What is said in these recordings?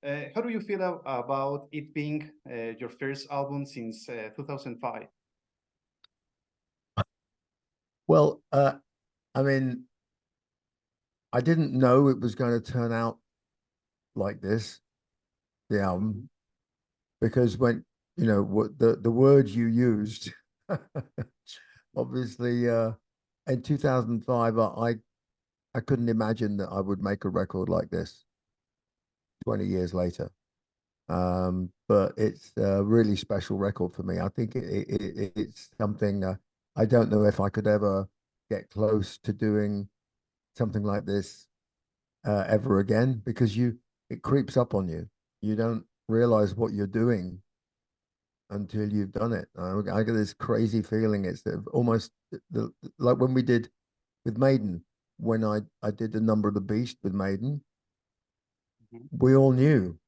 How do you feel about it being your first album since 2005? Well, I mean, I didn't know it was going to turn out like this, the album, Mhm. because when what the words you used, obviously, in 2005, I couldn't imagine that I would make a record like this 20 years later. But it's a really special record for me. I think it's something I don't know if I could ever get close to doing something like this ever again because it creeps up on you. You don't realize what you're doing until you've done it. I get this crazy feeling. It's almost like when we did with Maiden, when I did the Number of the Beast with Maiden, Mhm. we all knew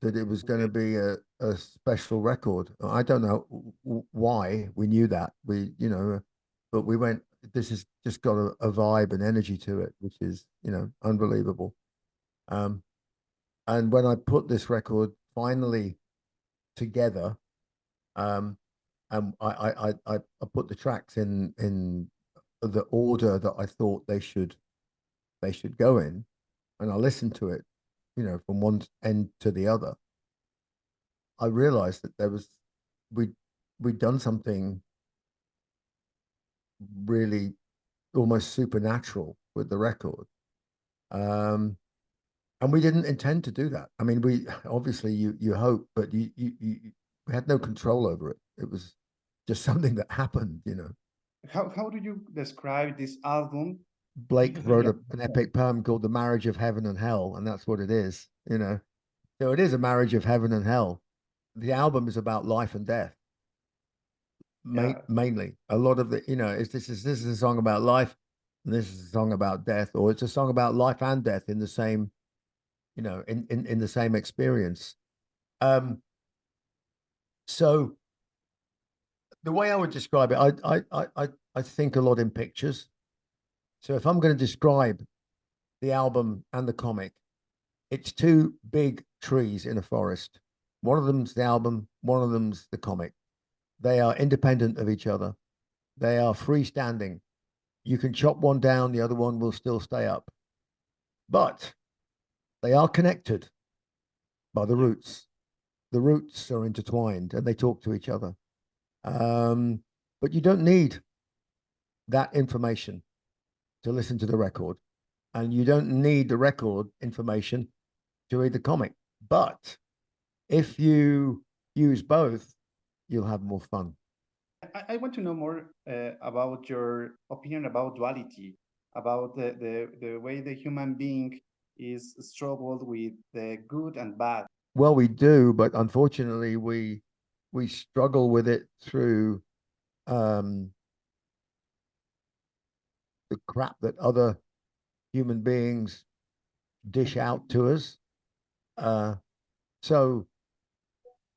that it was going to Okay. be a special record. I don't know why we knew that. But we went, this has just got a vibe and energy to it, which is, unbelievable. Um, and when I put this record finally together, um, and I put the tracks in the order that I thought they should go in, and I listened to it, from one end to the other. I realized that we we'd done something really almost supernatural with the record. Um, and we didn't intend to do that. I mean, we obviously you hope, but you we had no control over it. It was just something that happened. How do you describe this album? Blake Because wrote yeah, an epic poem called "The Marriage of Heaven and Hell," and that's what it is. So it is a marriage of heaven and hell. The album is about life and death. yeah, Mainly a lot of this is a song about life and this is a song about death, or it's a song about life and death in the same in the same experience. Um so the way I would describe it, I think a lot in pictures. So if I'm going to describe the album and the comic, it's two big trees in a forest. One of them's the album, one of them's the comic. They are independent of each other. They are freestanding. You can chop one down, the other one will still stay up. But they are connected by the yeah. roots. The roots are intertwined and they talk to each other. Um, but you don't need that information to listen to the record, and you don't need the record information to read the comic. But if you use both, you'll have more fun. I want to know more about your opinion about duality, about the way the human being is struggled with the good and bad. Well, we do, but unfortunately, we struggle with it through um, the crap that other human beings dish out to us. Uh, so,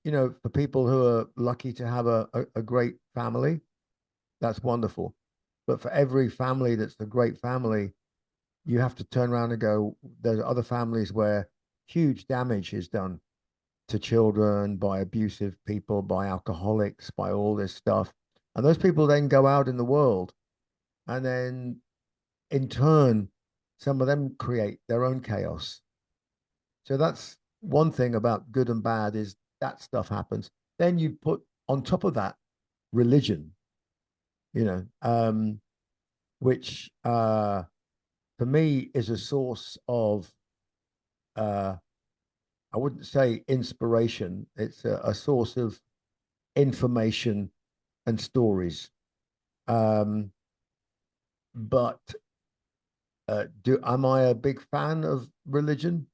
for people who are lucky to have a great family, that's wonderful. But for every family that's a great family, you have to turn around and go, there's other families where huge damage is done to children by abusive people, by alcoholics, by all this stuff. And those people then go out in the world and then in turn, some of them create their own chaos. So that's one thing about good and bad is that stuff happens. Then you put on top of that religion, you know, um, which for me is a source of uh, I wouldn't say inspiration. It's a source of information and stories. Um, but do am I a big fan of religion?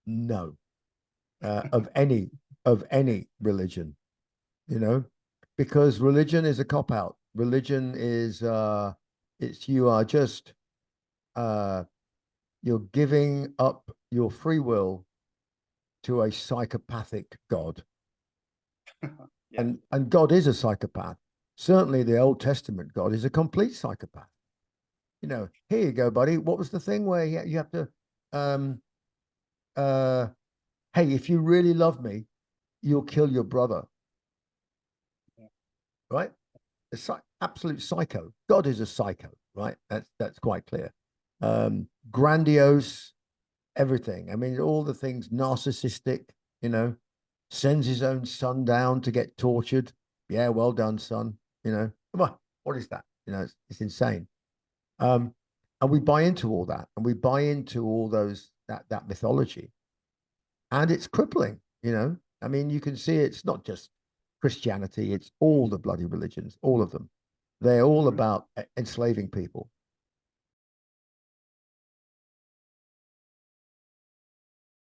No, of any religion, you know, because religion is a cop out. Religion is it's you are just uh, you're giving up your free will to a psychopathic God, Yeah, and God is a psychopath. Certainly, the Old Testament God is a complete psychopath. Here you go, buddy. What was the thing where you have to? Um, hey, if you really love me, you'll kill your brother. Yeah. Right? Absolute psycho. God is a psycho, right? That's quite clear. Grandiose, everything. I mean, all the things, narcissistic, you know, sends his own son down to get tortured. Yeah, well done, son. You know, come on, what is that? You know, it's insane. And we buy into all that, and we buy into all those that mythology, and it's crippling. You know, I mean, you can see it's not just Christianity; it's all the bloody religions, all of them. They're all about enslaving people.